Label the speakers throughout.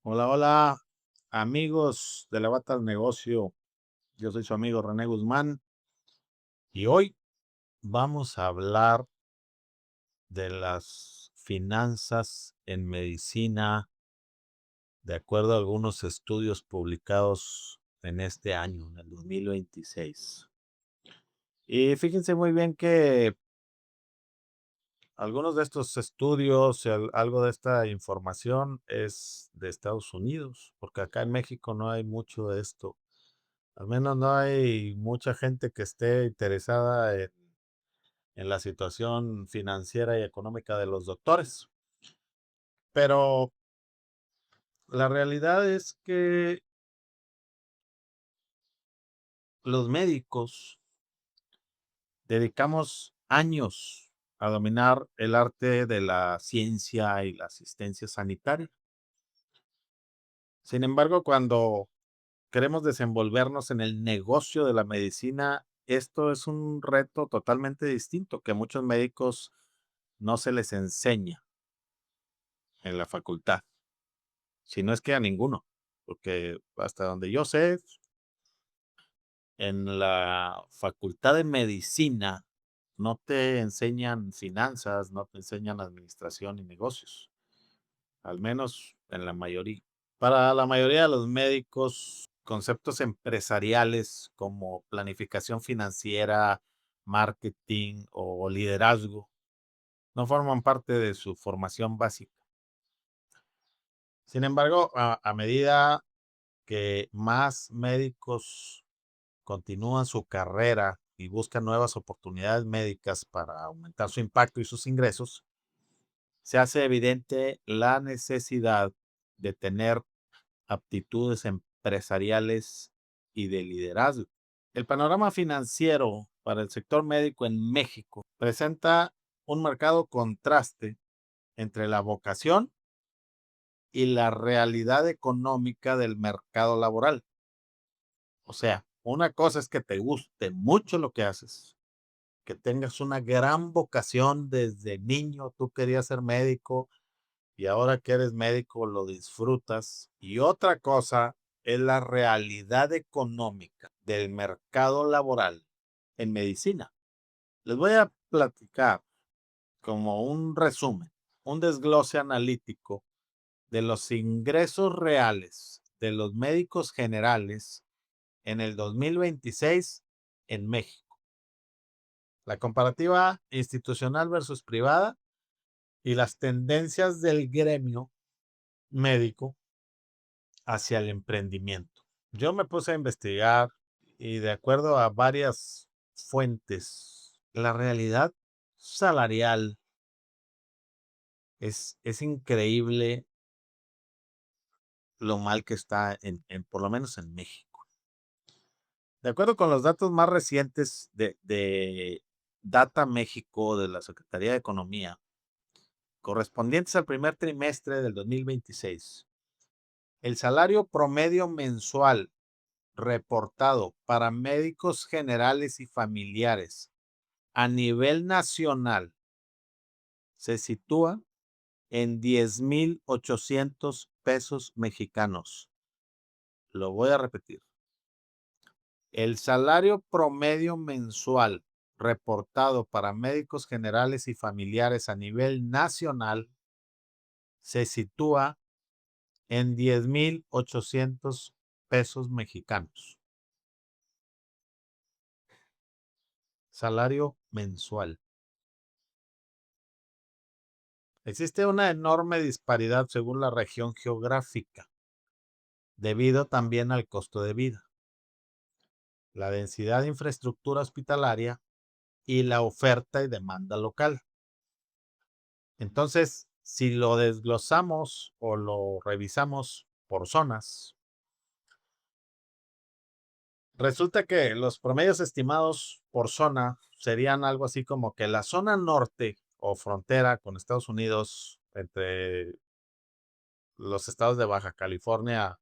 Speaker 1: Hola, hola, amigos de la Bata al Negocio. Yo soy su amigo René Guzmán y hoy vamos a hablar de las finanzas en medicina, de acuerdo a algunos estudios publicados en este año, en el 2026. Y fíjense muy bien que algunos de estos estudios, algo de esta información es de Estados Unidos, porque acá en México no hay mucho de esto. Al menos no hay mucha gente que esté interesada en la situación financiera y económica de los doctores. Pero la realidad es que los médicos dedicamos años a dominar el arte de la ciencia y la asistencia sanitaria. Sin embargo, cuando queremos desenvolvernos en el negocio de la medicina, esto es un reto totalmente distinto que muchos médicos no se les enseña en la facultad, si no es que a ninguno, porque hasta donde yo sé, en la facultad de medicina no te enseñan finanzas, no te enseñan administración y negocios, al menos en la mayoría. Para la mayoría de los médicos, conceptos empresariales como planificación financiera, marketing o liderazgo no forman parte de su formación básica. Sin embargo, a medida que más médicos continúan su carrera y buscan nuevas oportunidades médicas para aumentar su impacto y sus ingresos, se hace evidente la necesidad de tener aptitudes empresariales y de liderazgo. El panorama financiero para el sector médico en México presenta un marcado contraste entre la vocación y la realidad económica del mercado laboral. O sea, una cosa es que te guste mucho lo que haces, que tengas una gran vocación desde niño, tú querías ser médico y ahora que eres médico lo disfrutas. Y otra cosa es la realidad económica del mercado laboral en medicina. Les voy a platicar como un resumen, un desglose analítico de los ingresos reales de los médicos generales en el 2026 en México. La comparativa institucional versus privada y las tendencias del gremio médico hacia el emprendimiento. Yo me puse a investigar y de acuerdo a varias fuentes, la realidad salarial es increíble lo mal que está por lo menos en México. De acuerdo con los datos más recientes de Data México de la Secretaría de Economía, correspondientes al primer trimestre del 2026, el salario promedio mensual reportado para médicos generales y familiares a nivel nacional se sitúa en 10,800 pesos mexicanos. Lo voy a repetir. El salario promedio mensual reportado para médicos generales y familiares a nivel nacional se sitúa en 10,800 pesos mexicanos. Salario mensual. Existe una enorme disparidad según la región geográfica, debido también al costo de vida, la densidad de infraestructura hospitalaria y la oferta y demanda local. Entonces, si lo desglosamos o lo revisamos por zonas, resulta que los promedios estimados por zona serían algo así como que la zona norte o frontera con Estados Unidos entre los estados de Baja California,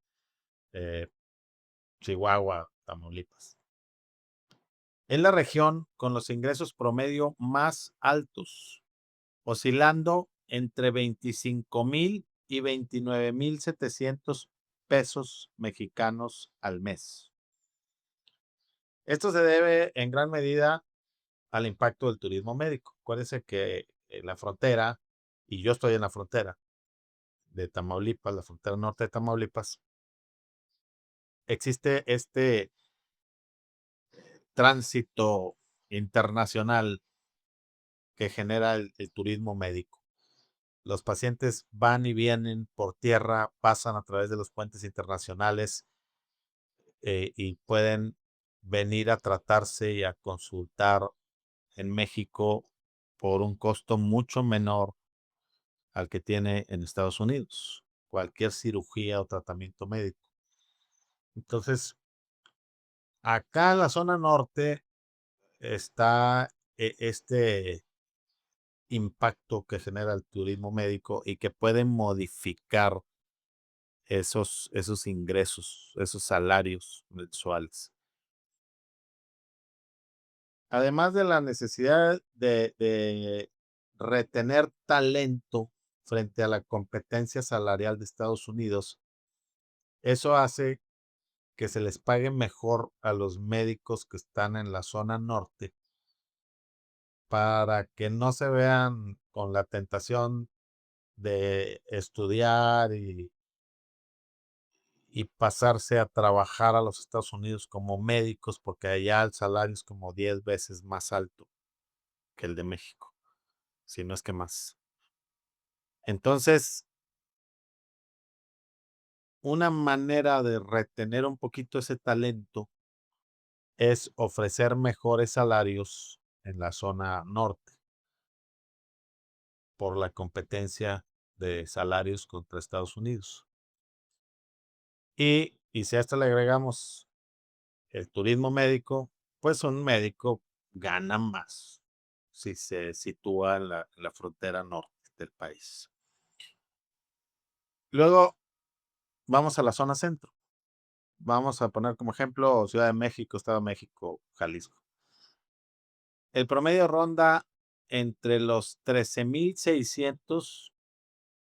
Speaker 1: eh, Chihuahua, Tamaulipas. Es la región con los ingresos promedio más altos, oscilando entre 25,000 y 29,700 pesos mexicanos al mes. Esto se debe en gran medida al impacto del turismo médico. Acuérdense que en la frontera, y yo estoy en la frontera de Tamaulipas, la frontera norte de Tamaulipas, existe este tránsito internacional que genera el turismo médico. Los pacientes van y vienen por tierra, pasan a través de los puentes internacionales y pueden venir a tratarse y a consultar en México por un costo mucho menor al que tiene en Estados Unidos, cualquier cirugía o tratamiento médico. Entonces, acá en la zona norte está este impacto que genera el turismo médico y que puede modificar esos ingresos, esos salarios mensuales. Además de la necesidad de retener talento frente a la competencia salarial de Estados Unidos, eso hace que se les pague mejor a los médicos que están en la zona norte para que no se vean con la tentación de estudiar y pasarse a trabajar a los Estados Unidos como médicos, porque allá el salario es como 10 veces más alto que el de México, si no es que más. Entonces, una manera de retener un poquito ese talento es ofrecer mejores salarios en la zona norte por la competencia de salarios contra Estados Unidos. Y si a esto le agregamos el turismo médico, pues un médico gana más si se sitúa en la frontera norte del país. Luego vamos a la zona centro. Vamos a poner como ejemplo Ciudad de México, Estado de México, Jalisco. El promedio ronda entre los 13,600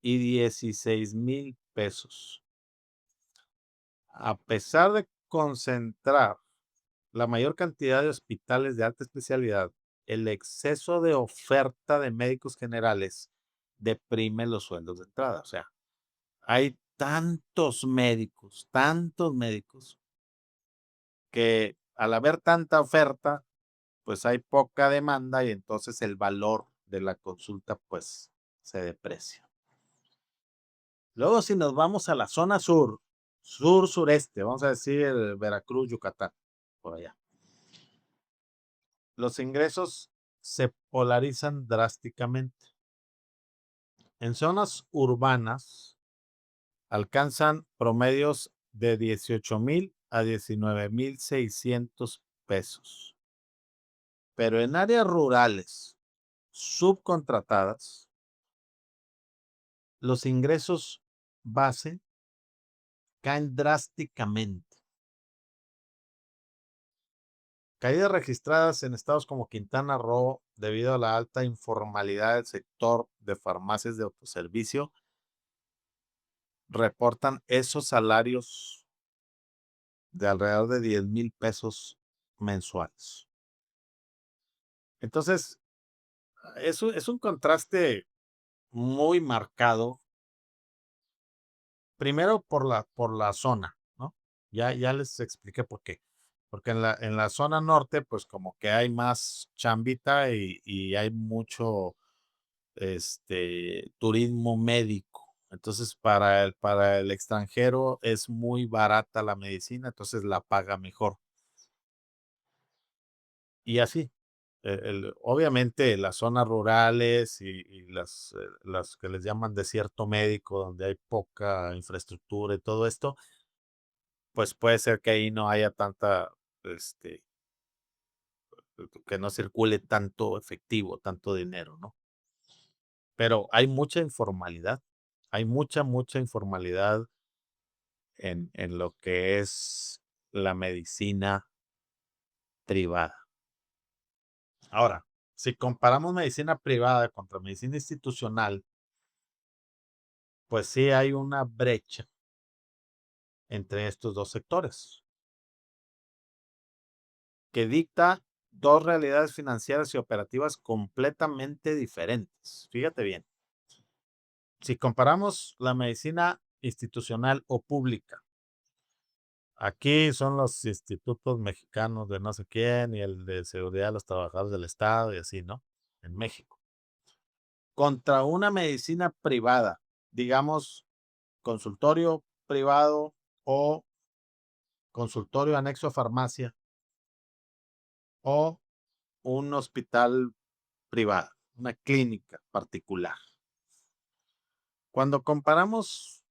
Speaker 1: y 16,000 pesos. A pesar de concentrar la mayor cantidad de hospitales de alta especialidad, el exceso de oferta de médicos generales deprime los sueldos de entrada. O sea, hay tantos médicos, que al haber tanta oferta, pues hay poca demanda y entonces el valor de la consulta pues se deprecia. Luego si nos vamos a la zona sur, sureste, vamos a decir Veracruz, Yucatán, por allá. Los ingresos se polarizan drásticamente. En zonas urbanas alcanzan promedios de 18,000 a 19,600 pesos. Pero en áreas rurales subcontratadas, los ingresos base caen drásticamente. Caídas registradas en estados como Quintana Roo debido a la alta informalidad del sector de farmacias de autoservicio, reportan esos salarios de alrededor de 10,000 pesos mensuales. Entonces, es un contraste muy marcado, primero por la zona, ¿no? Ya les expliqué por qué. Porque en la zona norte, pues como que hay más chambita y hay mucho turismo médico. Entonces, para el extranjero es muy barata la medicina, entonces la paga mejor. Y así, obviamente las zonas rurales y las que les llaman desierto médico, donde hay poca infraestructura y todo esto, pues puede ser que ahí no haya tanta, este, que no circule tanto efectivo, tanto dinero, ¿no? Pero hay mucha informalidad, hay mucha informalidad en lo que es la medicina privada. Ahora, si comparamos medicina privada contra medicina institucional, pues sí hay una brecha entre estos 2 sectores, que dicta 2 realidades financieras y operativas completamente diferentes. Fíjate bien, si comparamos la medicina institucional o pública, aquí son los institutos mexicanos de no sé quién y el de seguridad de los trabajadores del Estado y así, ¿no? En México. Contra una medicina privada, digamos, consultorio privado o consultorio anexo a farmacia o un hospital privado, una clínica particular. Cuando comparamos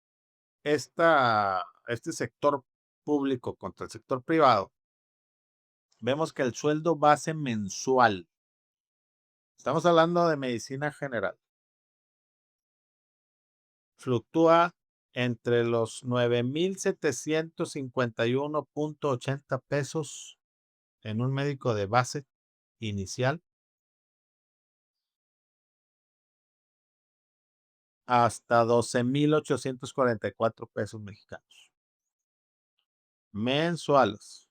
Speaker 1: este sector público contra el sector privado, vemos que el sueldo base mensual, estamos hablando de medicina general, fluctúa entre los 9,751.80 pesos en un médico de base inicial hasta 12,844 pesos mexicanos mensuales.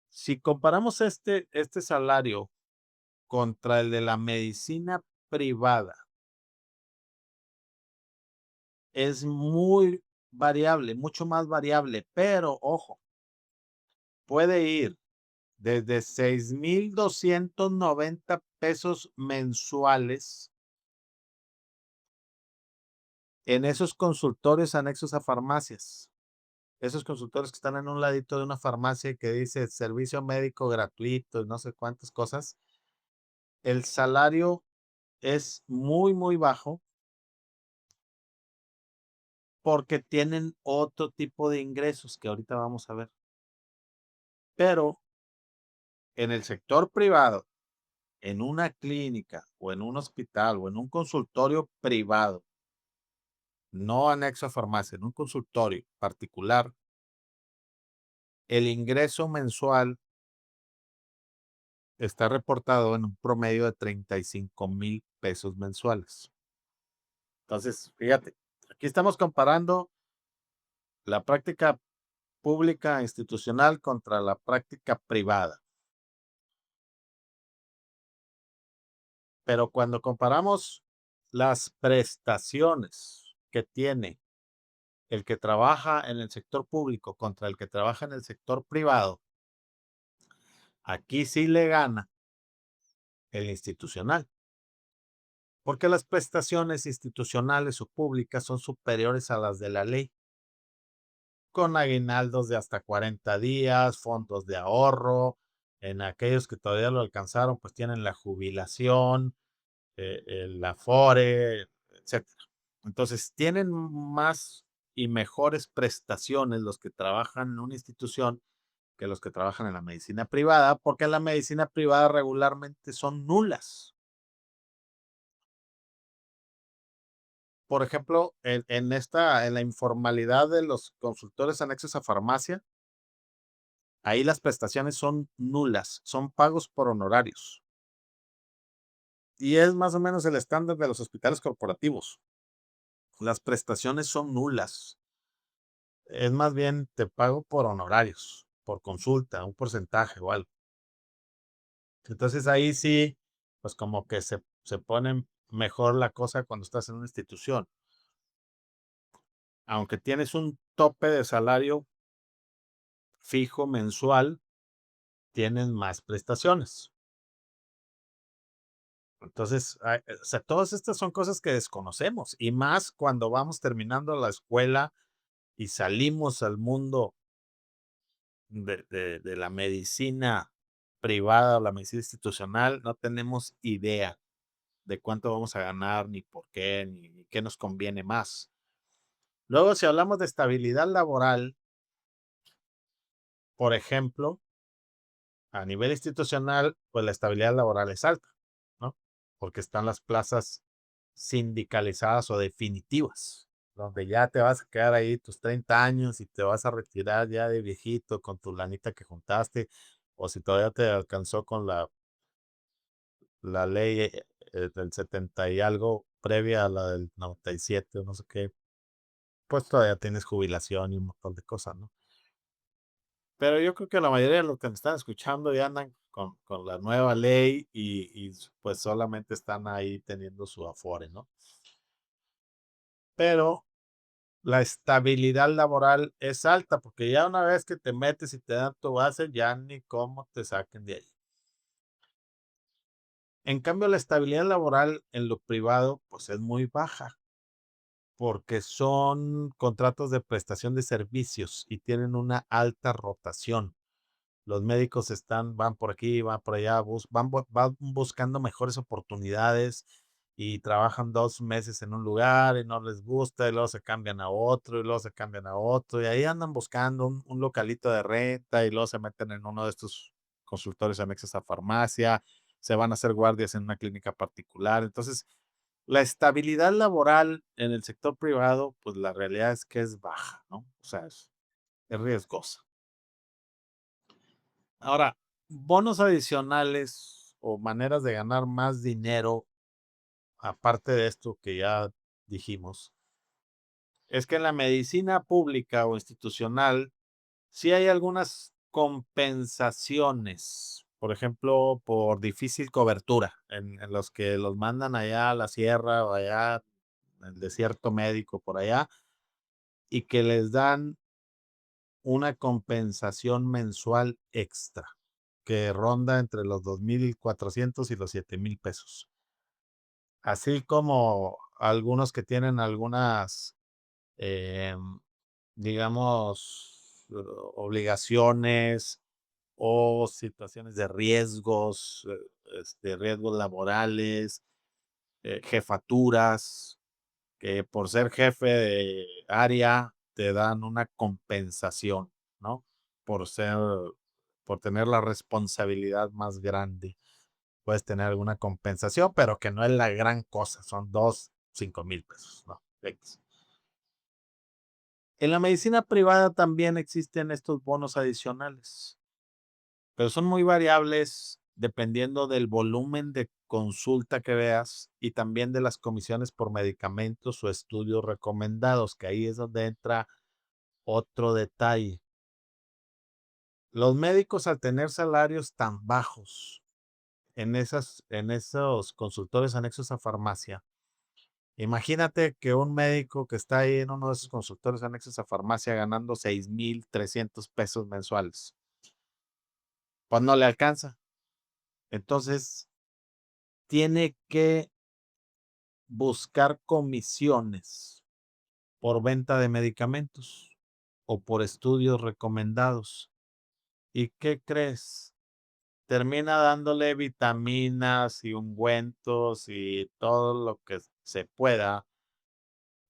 Speaker 1: Si comparamos este salario contra el de la medicina privada, es muy variable, mucho más variable, pero ojo, puede ir desde 6,290 pesos mensuales en esos consultorios anexos a farmacias. Esos consultorios que están en un ladito de una farmacia que dice servicio médico gratuito y no sé cuántas cosas. El salario es muy, muy bajo porque tienen otro tipo de ingresos que ahorita vamos a ver. Pero en el sector privado, en una clínica o en un hospital o en un consultorio privado, no anexo a farmacia, en un consultorio particular, el ingreso mensual está reportado en un promedio de 35,000 pesos mensuales. Entonces, fíjate, aquí estamos comparando la práctica pública institucional contra la práctica privada. Pero cuando comparamos las prestaciones que tiene el que trabaja en el sector público contra el que trabaja en el sector privado, aquí sí le gana el institucional, porque las prestaciones institucionales o públicas son superiores a las de la ley, con aguinaldos de hasta 40 días, fondos de ahorro, en aquellos que todavía lo alcanzaron, pues tienen la jubilación, el Afore, etcétera. Entonces, tienen más y mejores prestaciones los que trabajan en una institución que los que trabajan en la medicina privada, porque en la medicina privada regularmente son nulas. Por ejemplo, en la informalidad de los consultores anexos a farmacia, ahí las prestaciones son nulas, son pagos por honorarios. Y es más o menos el estándar de los hospitales corporativos. Las prestaciones son nulas. Es más bien te pago por honorarios, por consulta, un porcentaje o algo. Entonces ahí sí, pues como que se pone mejor la cosa cuando estás en una institución. Aunque tienes un tope de salario fijo mensual, tienes más prestaciones. Entonces, o sea, todas estas son cosas que desconocemos y más cuando vamos terminando la escuela y salimos al mundo de la medicina privada o la medicina institucional, no tenemos idea de cuánto vamos a ganar, ni por qué, ni qué nos conviene más. Luego, si hablamos de estabilidad laboral, por ejemplo, a nivel institucional, pues la estabilidad laboral es alta, ¿no? Porque están las plazas sindicalizadas o definitivas, donde ya te vas a quedar ahí tus 30 años y te vas a retirar ya de viejito con tu lanita que juntaste, o si todavía te alcanzó con la ley del 70 y algo, previa a la del 97 o no sé qué, pues todavía tienes jubilación y un montón de cosas, ¿no? Pero yo creo que la mayoría de los que me están escuchando ya andan con la nueva ley pues solamente están ahí teniendo su afore, ¿no? Pero la estabilidad laboral es alta, porque ya una vez que te metes y te dan tu base, ya ni cómo te saquen de ahí. En cambio, la estabilidad laboral en lo privado, pues es muy baja, porque son contratos de prestación de servicios y tienen una alta rotación. Los médicos van por aquí, van por allá, van buscando mejores oportunidades y trabajan 2 meses en un lugar y no les gusta y luego se cambian a otro y luego se cambian a otro y ahí andan buscando un localito de renta y luego se meten en uno de estos consultorios anexos a farmacia, se van a hacer guardias en una clínica particular. Entonces, la estabilidad laboral en el sector privado, pues la realidad es que es baja, ¿no? O sea, es riesgosa. Ahora, bonos adicionales o maneras de ganar más dinero, aparte de esto que ya dijimos, es que en la medicina pública o institucional sí hay algunas compensaciones, por ejemplo, por difícil cobertura, en los que los mandan allá a la sierra o allá en el desierto médico por allá y que les dan una compensación mensual extra, que ronda entre los 2,400 y los 7,000 pesos. Así como algunos que tienen algunas, em, digamos, obligaciones o situaciones de riesgos, riesgos laborales, jefaturas, que por ser jefe de área te dan una compensación, ¿no? Por ser, por tener la responsabilidad más grande. Puedes tener alguna compensación, pero que no es la gran cosa, son 5,000 pesos, ¿no? X. En la medicina privada también existen estos bonos adicionales, pero son muy variables dependiendo del volumen de consulta que veas y también de las comisiones por medicamentos o estudios recomendados, que ahí es donde entra otro detalle. Los médicos, al tener salarios tan bajos en esos consultorios anexos a farmacia, imagínate que un médico que está ahí en uno de esos consultorios anexos a farmacia ganando 6,300 pesos mensuales, pues no le alcanza. Entonces, tiene que buscar comisiones por venta de medicamentos o por estudios recomendados. ¿Y qué crees? Termina dándole vitaminas y ungüentos y todo lo que se pueda,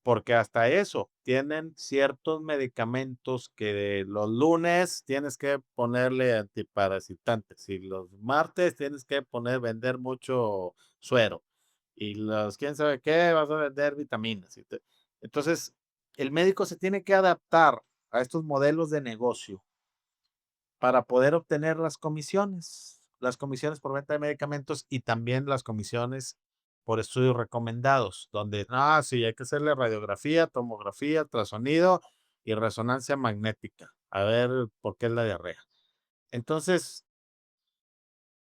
Speaker 1: porque hasta eso, tienen ciertos medicamentos que los lunes tienes que ponerle antiparasitantes y los martes tienes que vender mucho suero y los quién sabe qué vas a vender vitaminas. Entonces, el médico se tiene que adaptar a estos modelos de negocio para poder obtener las comisiones por venta de medicamentos y también las comisiones por estudios recomendados, donde, sí, hay que hacerle radiografía, tomografía, ultrasonido y resonancia magnética, a ver por qué es la diarrea. Entonces,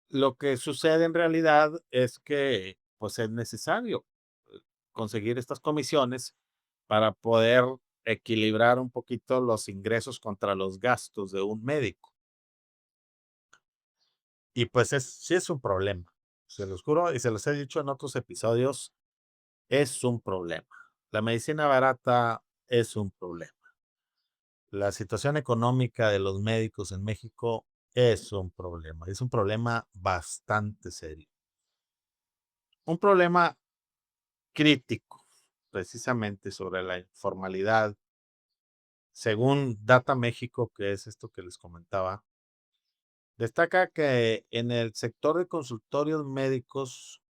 Speaker 1: lo que sucede en realidad es que, pues, es necesario conseguir estas comisiones para poder equilibrar un poquito los ingresos contra los gastos de un médico. Y pues sí es un problema. Se los juro y se los he dicho en otros episodios, es un problema. La medicina barata es un problema. La situación económica de los médicos en México es un problema. Es un problema bastante serio. Un problema crítico, precisamente sobre la informalidad. Según Data México, que es esto que les comentaba, destaca que en el sector de consultorios médicos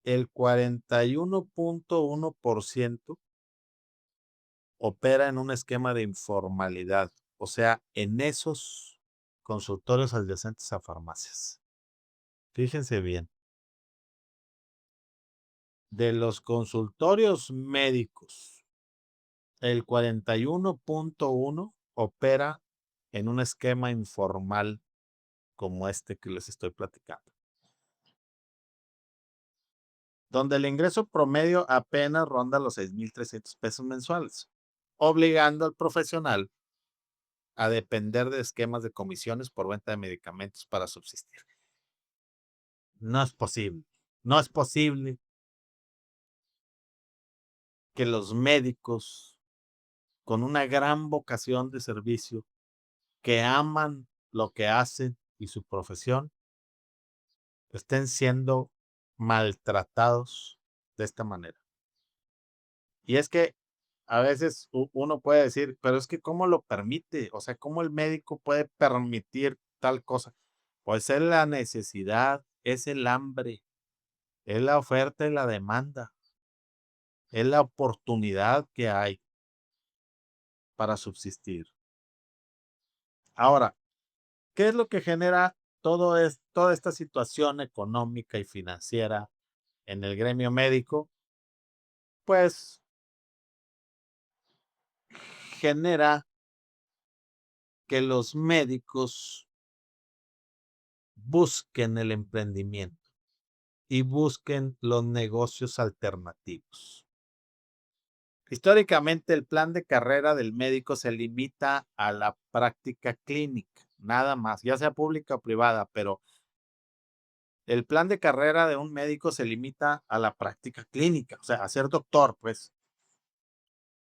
Speaker 1: el 41,1% opera en un esquema de informalidad, o sea, en esos consultorios adyacentes a farmacias. Fíjense bien. De los consultorios médicos, el 41.1 opera en un esquema informal como este que les estoy platicando, donde el ingreso promedio apenas ronda los 6,300 pesos mensuales, obligando al profesional a depender de esquemas de comisiones por venta de medicamentos para subsistir. No es posible, no es posible que los médicos con una gran vocación de servicio, que aman lo que hacen y su profesión, estén siendo maltratados de esta manera. Y es que a veces uno puede decir, pero es que ¿cómo lo permite? O sea, ¿cómo el médico puede permitir tal cosa? Pues es la necesidad, es el hambre, es la oferta y la demanda, es la oportunidad que hay para subsistir. Ahora, ¿qué es lo que genera toda esta situación económica y financiera en el gremio médico? Pues genera que los médicos busquen el emprendimiento y busquen los negocios alternativos. Históricamente, el plan de carrera del médico se limita a la práctica clínica, nada más, ya sea pública o privada, pero el plan de carrera de un médico se limita a la práctica clínica, o sea, a ser doctor, pues.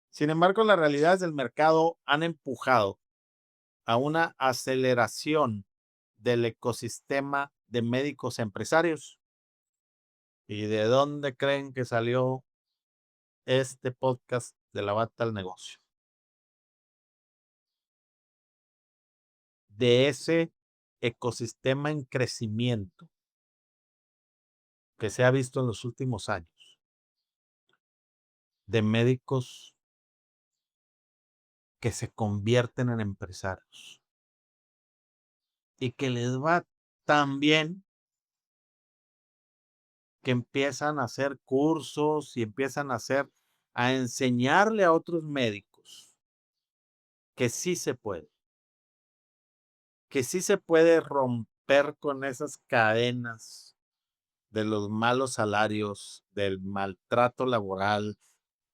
Speaker 1: Sin embargo, las realidades del mercado han empujado a una aceleración del ecosistema de médicos empresarios. ¿Y de dónde creen que salió este podcast de la Bata al Negocio? De ese ecosistema en crecimiento que se ha visto en los últimos años, de médicos que se convierten en empresarios y que les va tan bien que empiezan a hacer cursos y empiezan a enseñarle a otros médicos que sí se puede, que sí se puede romper con esas cadenas de los malos salarios, del maltrato laboral,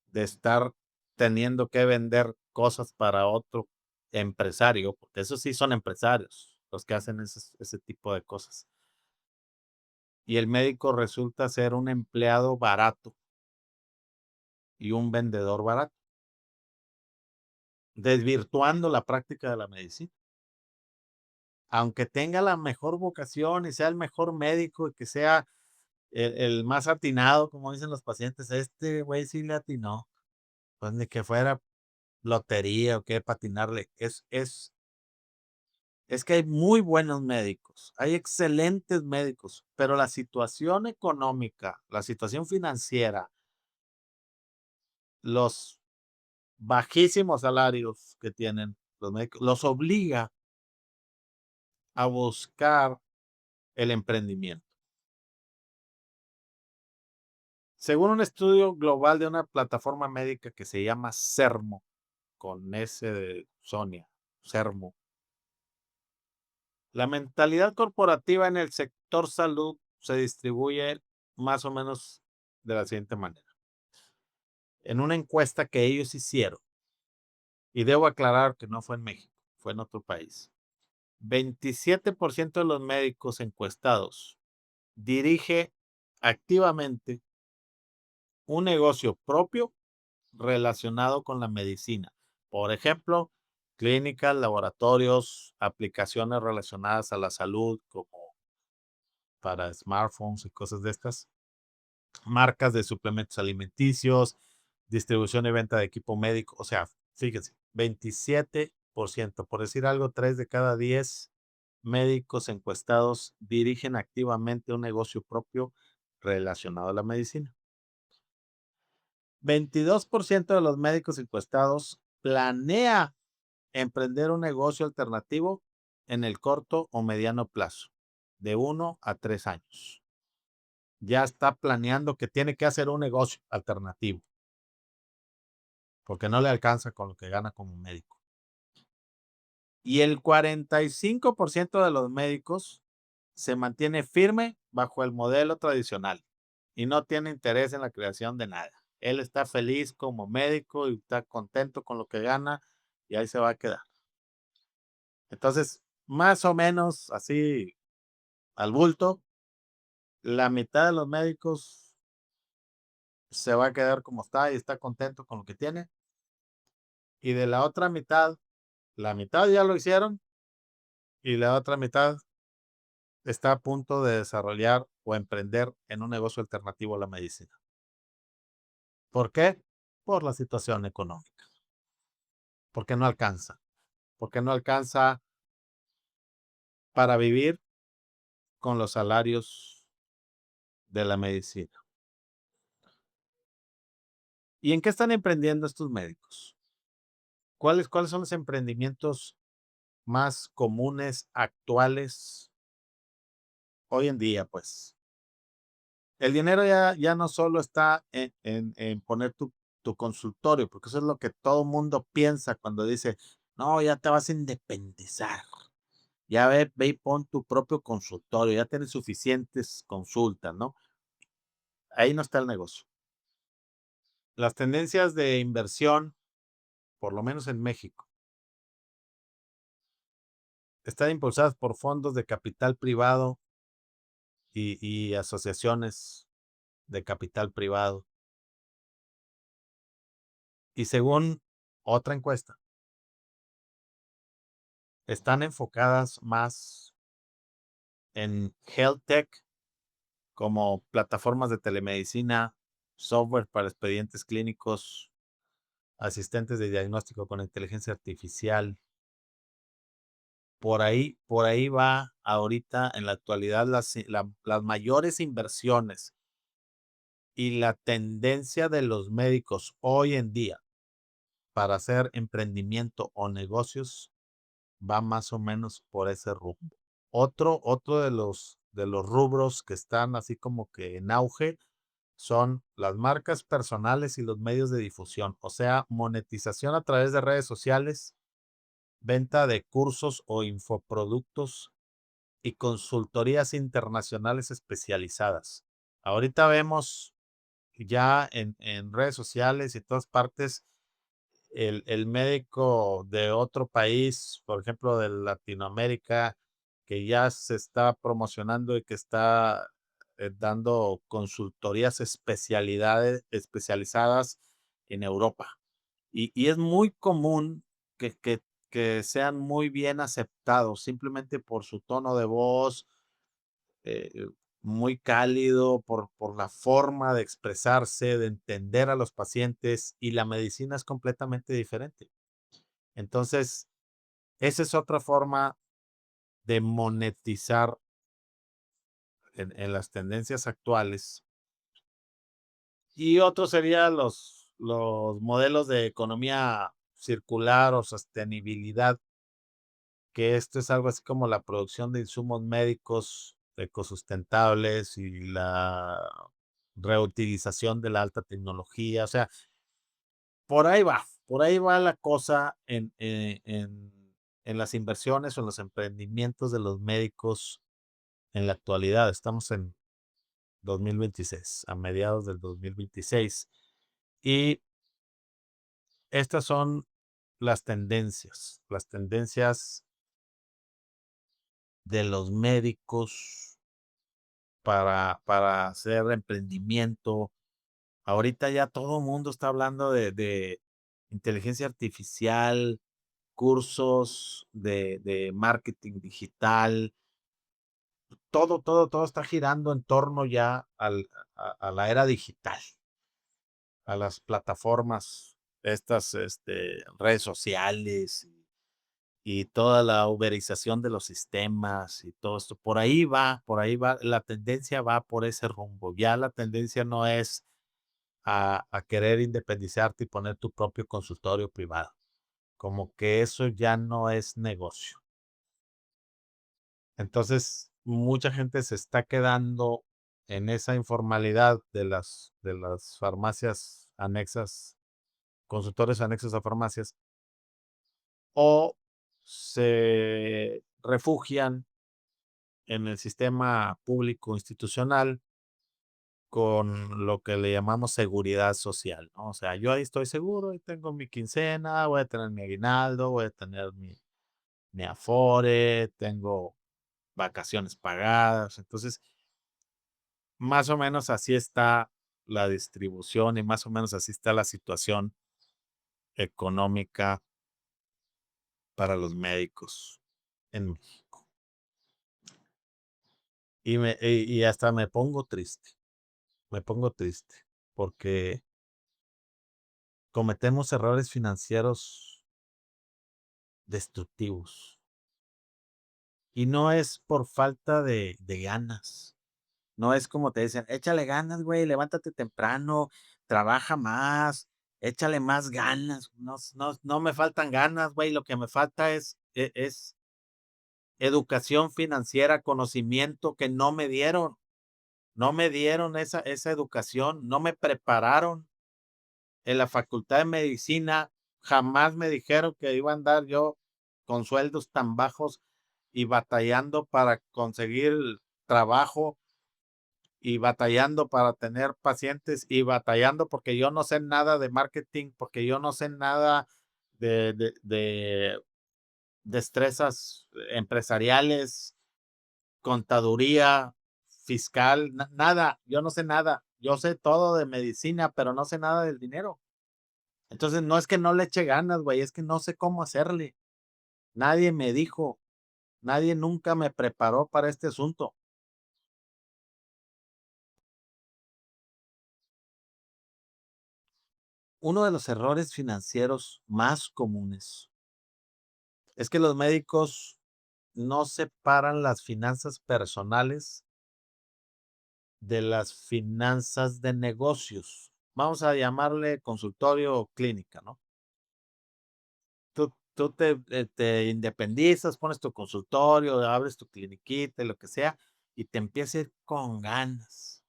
Speaker 1: de estar teniendo que vender cosas para otro empresario, porque esos sí son empresarios los que hacen ese tipo de cosas. Y el médico resulta ser un empleado barato y un vendedor barato, desvirtuando la práctica de la medicina. Aunque tenga la mejor vocación y sea el mejor médico y que sea el más atinado, como dicen los pacientes, este güey sí le atinó, pues ni que fuera lotería o qué patinarle. Es que hay muy buenos médicos, hay excelentes médicos, pero la situación económica, la situación financiera, los bajísimos salarios que tienen los médicos, los obliga a buscar el emprendimiento. Según un estudio global de una plataforma médica que se llama Sermo, con S de Sonia, Sermo, la mentalidad corporativa en el sector salud se distribuye más o menos de la siguiente manera. En una encuesta que ellos hicieron, y debo aclarar que no fue en México, fue en otro país, 27% de los médicos encuestados dirige activamente un negocio propio relacionado con la medicina. Por ejemplo, clínicas, laboratorios, aplicaciones relacionadas a la salud, como para smartphones y cosas de estas, marcas de suplementos alimenticios, distribución y venta de equipo médico. O sea, fíjense, 27%, por decir algo, 3 de cada 10 médicos encuestados dirigen activamente un negocio propio relacionado a la medicina. 22% de los médicos encuestados planea emprender un negocio alternativo en el corto o mediano plazo, de 1 a 3 años. ya está planeando que tiene que hacer un negocio alternativo, porque no le alcanza con lo que gana como médico. Y el 45% de los médicos se mantiene firme bajo el modelo tradicional y no tiene interés en la creación de nada. Él está feliz como médico y está contento con lo que gana y ahí se va a quedar. Entonces, más o menos así al bulto, la mitad de los médicos se va a quedar como está y está contento con lo que tiene. Y de la mitad ya lo hicieron y la otra mitad está a punto de desarrollar o emprender en un negocio alternativo a la medicina. ¿Por qué? Por la situación económica, porque no alcanza, porque no alcanza para vivir con los salarios de la medicina. ¿Y en qué están emprendiendo estos médicos? ¿Cuáles son los emprendimientos más comunes, actuales, hoy en día? Pues el dinero ya no solo está en poner tu consultorio, porque eso es lo que todo mundo piensa cuando dice, no, ya te vas a independizar. Ya ve y pon tu propio consultorio, ya tienes suficientes consultas, ¿no? Ahí no está el negocio. Las tendencias de inversión, por lo menos en México, están impulsadas por fondos de capital privado y asociaciones de capital privado. Y según otra encuesta, están enfocadas más en health tech, como plataformas de telemedicina, software para expedientes clínicos, asistentes de diagnóstico con inteligencia artificial. Por ahí va ahorita en la actualidad las mayores inversiones y la tendencia de los médicos hoy en día para hacer emprendimiento o negocios va más o menos por ese rumbo. Otro de los rubros que están así como que en auge son las marcas personales y los medios de difusión, o sea, monetización a través de redes sociales, venta de cursos o infoproductos y consultorías internacionales especializadas. Ahorita vemos ya en redes sociales y todas partes el médico de otro país, por ejemplo, de Latinoamérica, que ya se está promocionando y que está dando consultorías especializadas en Europa. Y es muy común que sean muy bien aceptados simplemente por su tono de voz, eh, muy cálido, por la forma de expresarse, de entender a los pacientes, y la medicina es completamente diferente. Entonces, esa es otra forma de monetizar en las tendencias actuales. Y otro serían los modelos de economía circular o sostenibilidad, que esto es algo así como la producción de insumos médicos ecosustentables y la reutilización de la alta tecnología. O sea, por ahí va la cosa en las inversiones o en los emprendimientos de los médicos en la actualidad. Estamos en 2026, a mediados del 2026. Y estas son las tendencias de los médicos para hacer emprendimiento. Ahorita ya todo el mundo está hablando de inteligencia artificial, cursos de marketing digital. Todo está girando en torno ya a la era digital, a las plataformas, estas redes sociales y toda la uberización de los sistemas y todo esto. Por ahí va, la tendencia va por ese rumbo. Ya la tendencia no es a querer independizarte y poner tu propio consultorio privado. Como que eso ya no es negocio. Entonces, mucha gente se está quedando en esa informalidad de las farmacias anexas, consultores anexos a farmacias, o se refugian en el sistema público institucional con lo que le llamamos seguridad social, ¿no? O sea, yo ahí estoy seguro, ahí tengo mi quincena, voy a tener mi aguinaldo, voy a tener mi Afore, tengo vacaciones pagadas. Entonces, más o menos así está la distribución y más o menos así está la situación económica para los médicos en México. Y hasta me pongo triste, porque cometemos errores financieros destructivos. Y no es por falta de ganas. No es como te dicen, échale ganas, güey, levántate temprano, trabaja más, échale más ganas. No, no me faltan ganas, güey. Lo que me falta es educación financiera, conocimiento que no me dieron. No me dieron esa educación, no me prepararon. En la facultad de medicina jamás me dijeron que iba a andar yo con sueldos tan bajos y batallando para conseguir trabajo y batallando para tener pacientes y batallando porque yo no sé nada de marketing, porque yo no sé nada de destrezas empresariales, contaduría, fiscal, nada, yo no sé nada. Yo sé todo de medicina, pero no sé nada del dinero. Entonces, no es que no le eche ganas, güey, es que no sé cómo hacerle. Nadie me dijo, nadie nunca me preparó para este asunto. Uno de los errores financieros más comunes es que los médicos no separan las finanzas personales de las finanzas de negocios. Vamos a llamarle consultorio o clínica, ¿no? Tú te independizas, pones tu consultorio, abres tu cliniquita, lo que sea, y te empieza a ir con ganas.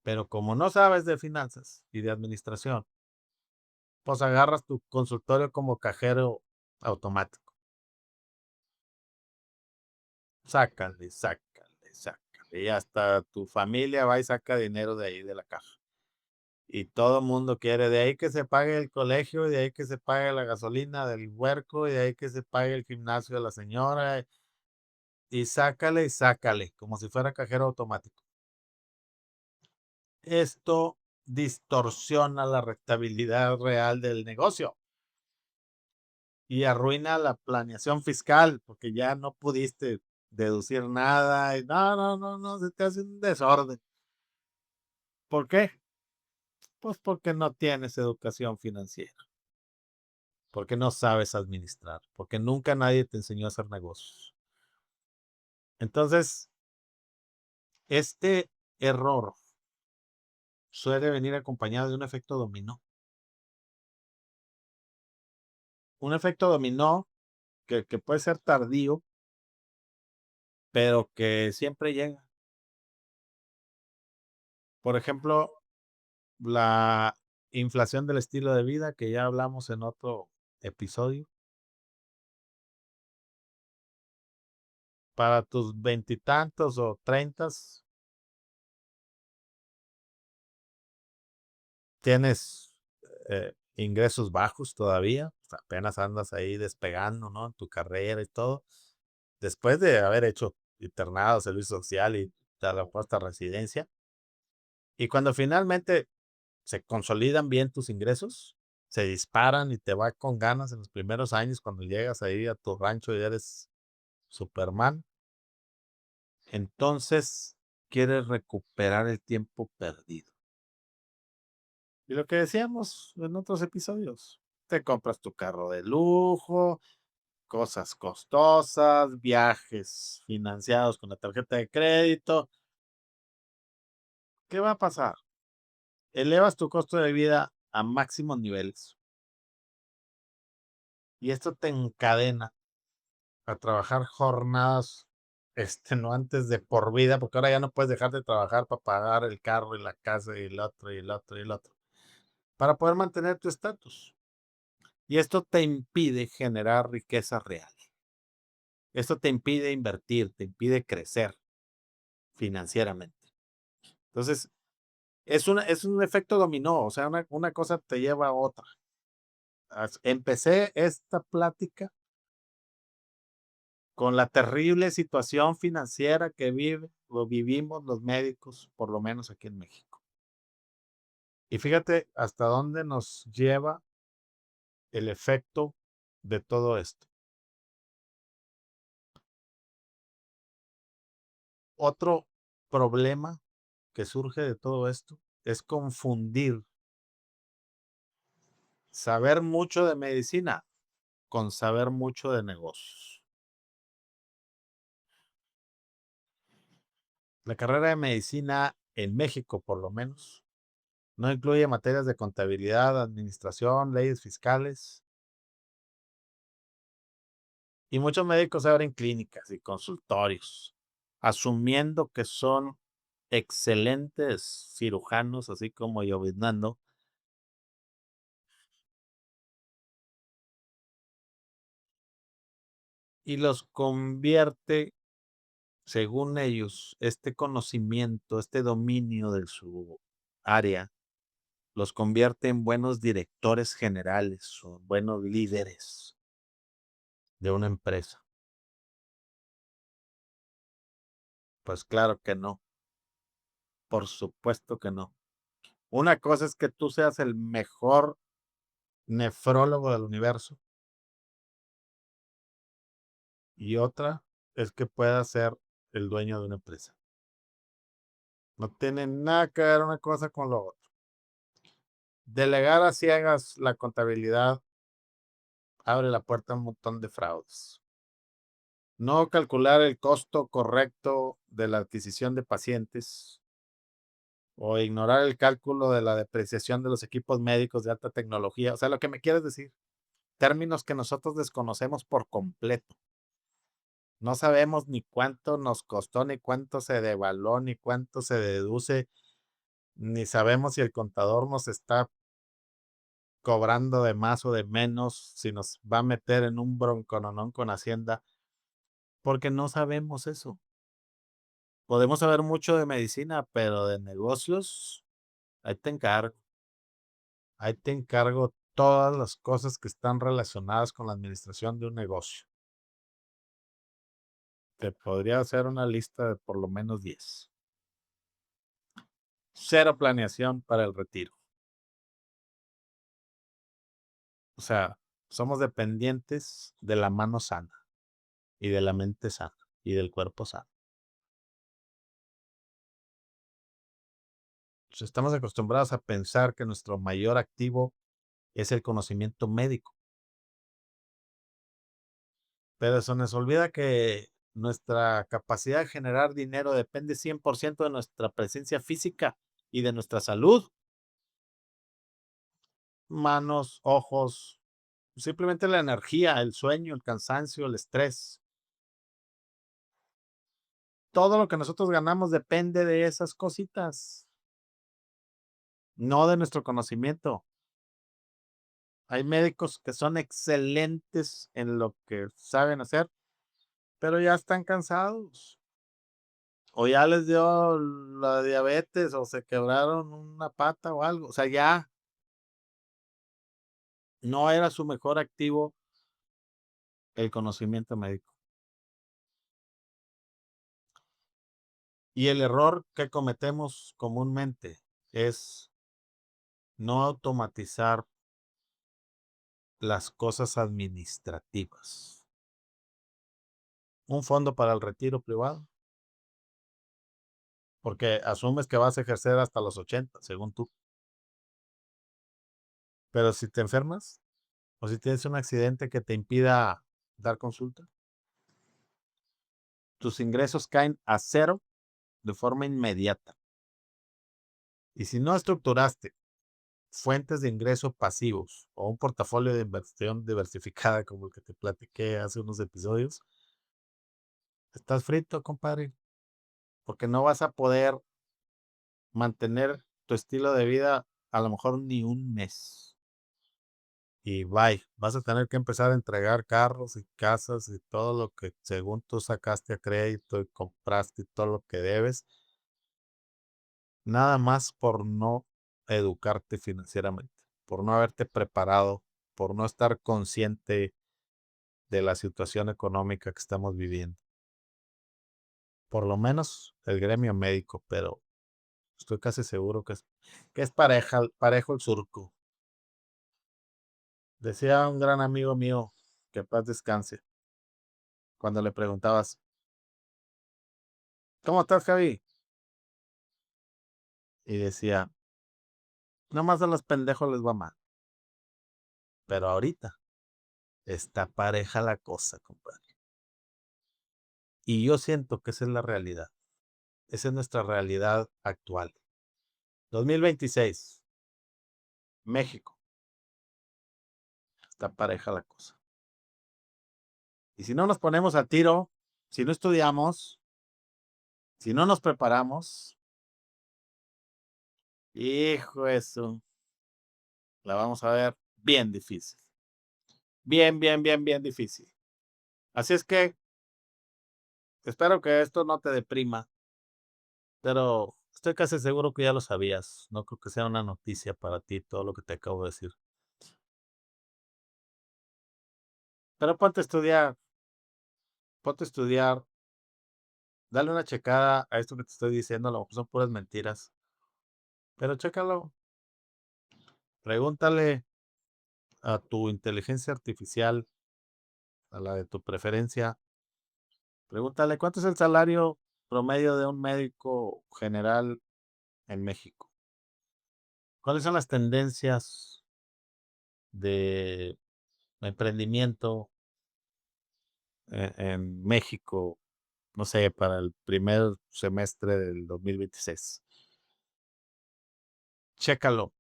Speaker 1: Pero como no sabes de finanzas y de administración, pues agarras tu consultorio como cajero automático. Sácale, sácale, sácale. Y hasta tu familia va y saca dinero de ahí de la caja. Y todo el mundo quiere, de ahí que se pague el colegio, y de ahí que se pague la gasolina del huerco, y de ahí que se pague el gimnasio de la señora, y sácale, como si fuera cajero automático. Esto distorsiona la rentabilidad real del negocio y arruina la planeación fiscal, porque ya no pudiste deducir nada, y no, se te hace un desorden. ¿Por qué? Pues porque no tienes educación financiera, porque no sabes administrar, porque nunca nadie te enseñó a hacer negocios. Entonces, este error suele venir acompañado de un efecto dominó. Un efecto dominó que puede ser tardío, pero que siempre llega. Por ejemplo, la inflación del estilo de vida, que ya hablamos en otro episodio. Para tus veintitantos o treintas, tienes ingresos bajos todavía, o sea, apenas andas ahí despegando, ¿no? En tu carrera y todo. Después de haber hecho internado, servicio social y a lo mejor hasta residencia. Y cuando finalmente se consolidan bien tus ingresos, se disparan y te va con ganas en los primeros años cuando llegas ahí a tu rancho y eres Superman. Entonces quieres recuperar el tiempo perdido. Y lo que decíamos en otros episodios, te compras tu carro de lujo, cosas costosas, viajes financiados con la tarjeta de crédito. ¿Qué va a pasar? Elevas tu costo de vida a máximos niveles y esto te encadena a trabajar jornadas. no antes de por vida, porque ahora ya no puedes dejar de trabajar para pagar el carro y la casa y el otro y el otro y el otro, para poder mantener tu estatus. Y esto te impide generar riqueza real. Esto te impide invertir, te impide crecer financieramente. Entonces, es un efecto dominó, o sea, una cosa te lleva a otra. Empecé esta plática con la terrible situación financiera que vivimos los médicos, por lo menos aquí en México. Y fíjate hasta dónde nos lleva el efecto de todo esto. Otro problema que surge de todo esto es confundir saber mucho de medicina con saber mucho de negocios. La carrera de medicina en México, por lo menos, no incluye materias de contabilidad, administración, leyes fiscales, y muchos médicos abren clínicas y consultorios, asumiendo que son excelentes cirujanos, así como lloviznando, y los convierte, según ellos, este conocimiento, este dominio de su área, los convierte en buenos directores generales o buenos líderes de una empresa. Pues claro que no, por supuesto que no. Una cosa es que tú seas el mejor nefrólogo del universo y otra es que puedas ser el dueño de una empresa. No tiene nada que ver una cosa con lo otro. Delegar a ciegas la contabilidad abre la puerta a un montón de fraudes. No calcular el costo correcto de la adquisición de pacientes o ignorar el cálculo de la depreciación de los equipos médicos de alta tecnología. O sea, lo que me quieres decir, términos que nosotros desconocemos por completo. No sabemos ni cuánto nos costó, ni cuánto se devaluó, ni cuánto se deduce, ni sabemos si el contador nos está cobrando de más o de menos, si nos va a meter en un broncononón con Hacienda, porque no sabemos eso. Podemos saber mucho de medicina, pero de negocios, ahí te encargo. Ahí te encargo todas las cosas que están relacionadas con la administración de un negocio. Te podría hacer una lista de por lo menos 10. Cero planeación para el retiro. O sea, somos dependientes de la mano sana y de la mente sana y del cuerpo sano. Pues, estamos acostumbrados a pensar que nuestro mayor activo es el conocimiento médico, pero se nos olvida que nuestra capacidad de generar dinero depende 100% de nuestra presencia física y de nuestra salud. Manos, ojos, simplemente la energía, el sueño, el cansancio, el estrés. Todo lo que nosotros ganamos depende de esas cositas, no de nuestro conocimiento. Hay médicos que son excelentes en lo que saben hacer, pero ya están cansados, o ya les dio la diabetes, o se quebraron una pata o algo. O sea, ya no era su mejor activo el conocimiento médico. Y el error que cometemos comúnmente es no automatizar las cosas administrativas. Un fondo para el retiro privado, porque asumes que vas a ejercer hasta los 80, según tú. Pero si te enfermas o si tienes un accidente que te impida dar consulta, tus ingresos caen a cero de forma inmediata. Y si no estructuraste fuentes de ingreso pasivos o un portafolio de inversión diversificada como el que te platiqué hace unos episodios, Estás frito, compadre, porque no vas a poder mantener tu estilo de vida a lo mejor ni un mes. Y bye, vas a tener que empezar a entregar carros y casas y todo lo que según tú sacaste a crédito y compraste y todo lo que debes, nada más por no educarte financieramente, por no haberte preparado, por no estar consciente de la situación económica que estamos viviendo. Por lo menos el gremio médico, pero estoy casi seguro que es parejo el surco. Decía un gran amigo mío, que en paz descanse, cuando le preguntabas, ¿cómo estás, Javi? Y decía, nomás a los pendejos les va mal. Pero ahorita está pareja la cosa, compadre. Y yo siento que esa es la realidad. Esa es nuestra realidad actual. 2026, México, está pareja la cosa. Y si no nos ponemos a tiro, si no estudiamos, si no nos preparamos, hijo eso, la vamos a ver bien difícil. Bien, bien, bien, bien difícil. Así es que espero que esto no te deprima, pero estoy casi seguro que ya lo sabías. No creo que sea una noticia para ti todo lo que te acabo de decir. Pero ponte a estudiar, dale una checada a esto que te estoy diciendo, a lo mejor son puras mentiras, pero chécalo, pregúntale a tu inteligencia artificial, a la de tu preferencia, pregúntale cuánto es el salario promedio de un médico general en México. ¿Cuáles son las tendencias de emprendimiento en México, no sé, para el primer semestre del 2026? Chécalo,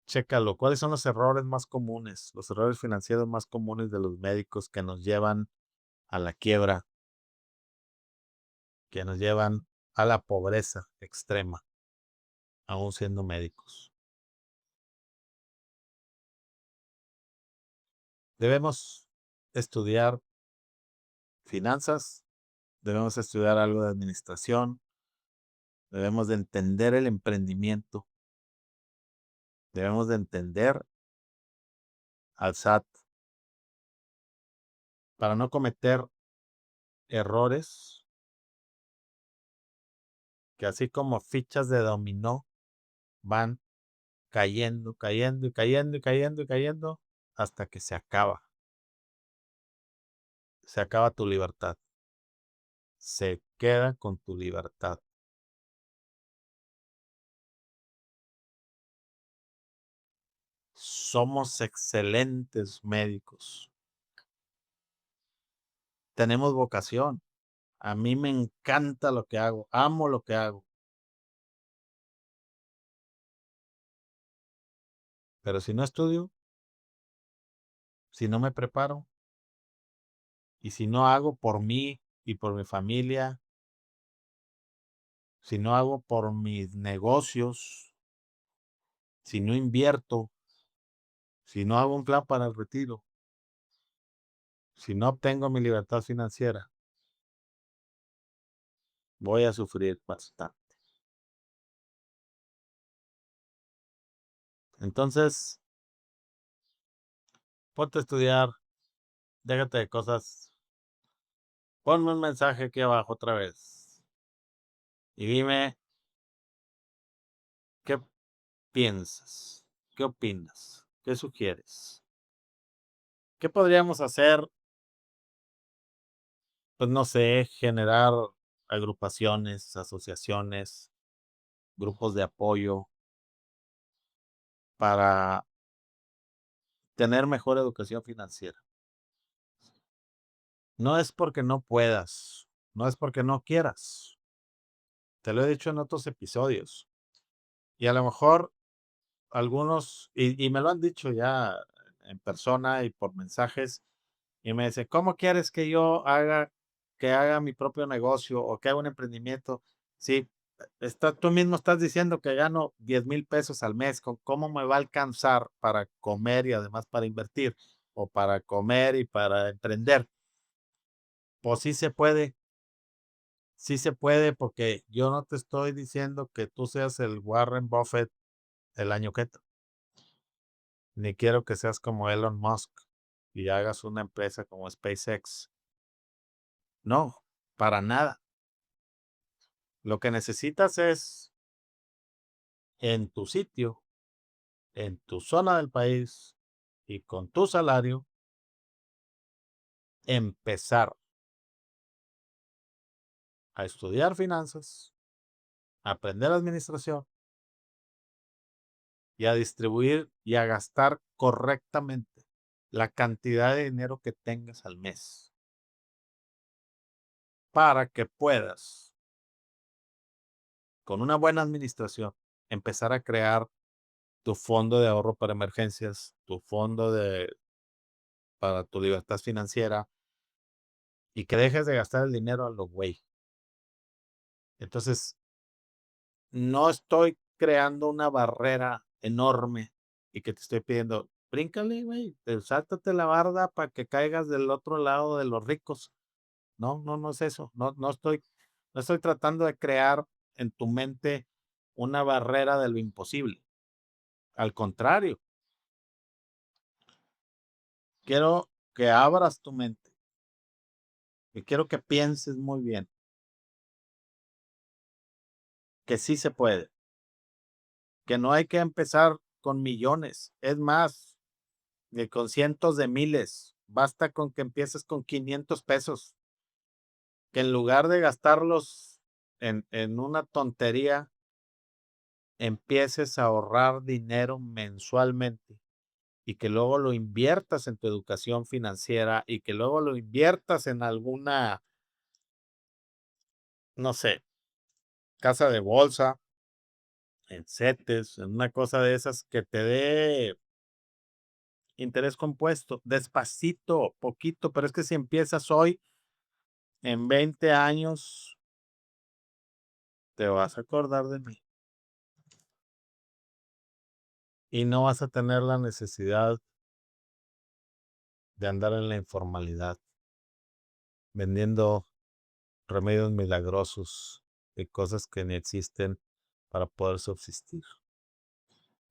Speaker 1: chécalo. ¿Cuáles son los errores más comunes, los errores financieros más comunes de los médicos que nos llevan a la quiebra, que nos llevan a la pobreza extrema, aún siendo médicos? Debemos estudiar finanzas, debemos estudiar algo de administración, debemos de entender el emprendimiento, debemos de entender al SAT para no cometer errores que así como fichas de dominó van cayendo, cayendo y cayendo y cayendo y cayendo hasta que se acaba tu libertad, se queda con tu libertad. Somos excelentes médicos, tenemos vocación. A mí me encanta lo que hago, amo lo que hago, pero si no estudio, si no me preparo y si no hago por mí y por mi familia, si no hago por mis negocios, si no invierto, si no hago un plan para el retiro, si no obtengo mi libertad financiera, voy a sufrir bastante. Entonces, ponte a estudiar, déjate de cosas, ponme un mensaje aquí abajo otra vez y dime qué piensas, qué opinas, qué sugieres, qué podríamos hacer, pues no sé, generar agrupaciones, asociaciones, grupos de apoyo para tener mejor educación financiera. No es porque no puedas, no es porque no quieras. Te lo he dicho en otros episodios. Y a lo mejor algunos, y me lo han dicho ya en persona y por mensajes, Y me dice: "¿Cómo quieres que yo haga mi propio negocio o que haga un emprendimiento? Sí, tú mismo estás diciendo que gano 10,000 pesos al mes, ¿cómo me va a alcanzar para comer y además para invertir? O para comer y para emprender". Pues sí se puede, porque yo no te estoy diciendo que tú seas el Warren Buffett el año que entra, ni quiero que seas como Elon Musk y hagas una empresa como SpaceX. No, para nada. Lo que necesitas es en tu sitio, en tu zona del país y con tu salario, empezar a estudiar finanzas, a aprender administración y a distribuir y a gastar correctamente la cantidad de dinero que tengas al mes para que puedas, con una buena administración, empezar a crear tu fondo de ahorro para emergencias, tu fondo para tu libertad financiera y que dejes de gastar el dinero a lo güey. Entonces, no estoy creando una barrera enorme y que te estoy pidiendo, bríncale, güey, sáltate la barda para que caigas del otro lado de los ricos. No, no, no es eso. No estoy tratando de crear en tu mente una barrera de lo imposible. Al contrario, quiero que abras tu mente y quiero que pienses muy bien que sí se puede, que no hay que empezar con millones. Es más, ni con cientos de miles. Basta con que empieces con 500 pesos, que en lugar de gastarlos en una tontería, empieces a ahorrar dinero mensualmente y que luego lo inviertas en tu educación financiera y que luego lo inviertas en alguna, no sé, casa de bolsa, en CETES, en una cosa de esas que te dé interés compuesto, despacito, poquito, pero es que si empiezas hoy, en 20 años te vas a acordar de mí y no vas a tener la necesidad de andar en la informalidad vendiendo remedios milagrosos y cosas que ni existen para poder subsistir.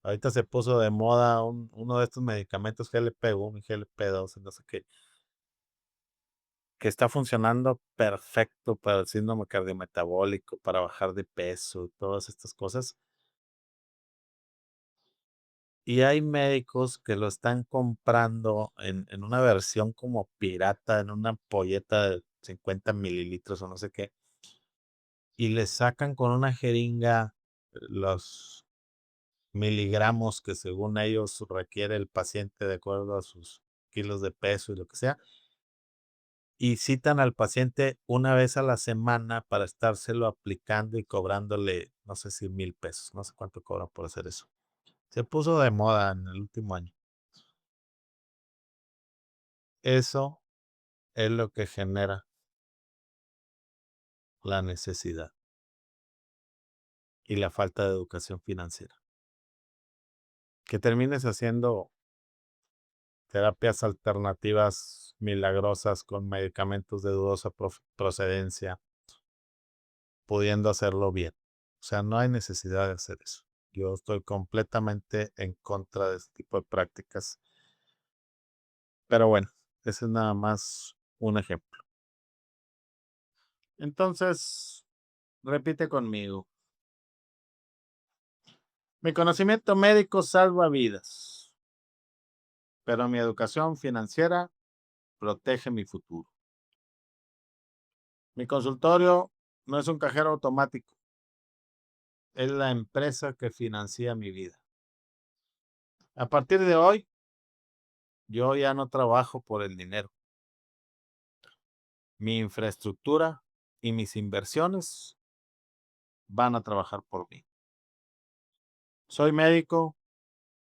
Speaker 1: Ahorita se puso de moda uno de estos medicamentos GLP-1 y GLP-2, no sé qué, que está funcionando perfecto para el síndrome cardiometabólico, para bajar de peso, todas estas cosas. Y hay médicos que lo están comprando en una versión como pirata, en una ampolleta de 50 mililitros o no sé qué, y le sacan con una jeringa los miligramos que según ellos requiere el paciente de acuerdo a sus kilos de peso y lo que sea, y citan al paciente una vez a la semana para estárselo aplicando y cobrándole, no sé si 1,000 pesos, no sé cuánto cobran por hacer eso. Se puso de moda en el último año. Eso es lo que genera la necesidad y la falta de educación financiera. Que termines haciendo terapias alternativas milagrosas con medicamentos de dudosa procedencia, pudiendo hacerlo bien. O sea, no hay necesidad de hacer eso. Yo estoy completamente en contra de este tipo de prácticas. Pero bueno, ese es nada más un ejemplo. Entonces, repite conmigo. Mi conocimiento médico salva vidas, pero mi educación financiera protege mi futuro. Mi consultorio no es un cajero automático, es la empresa que financia mi vida. A partir de hoy, yo ya no trabajo por el dinero. Mi infraestructura y mis inversiones van a trabajar por mí. Soy médico,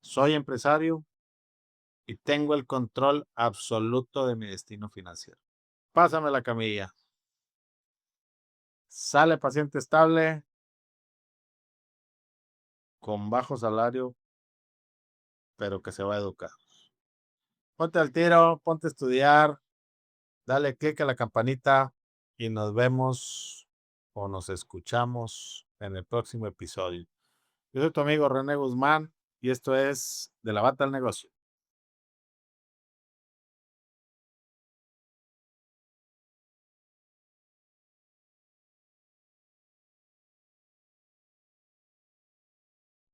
Speaker 1: soy empresario y tengo el control absoluto de mi destino financiero. Pásame la camilla. Sale paciente estable con bajo salario, pero que se va a educar. Ponte al tiro, ponte a estudiar, dale clic a la campanita y nos vemos o nos escuchamos en el próximo episodio. Yo soy tu amigo René Guzmán y esto es De la Bata al Negocio.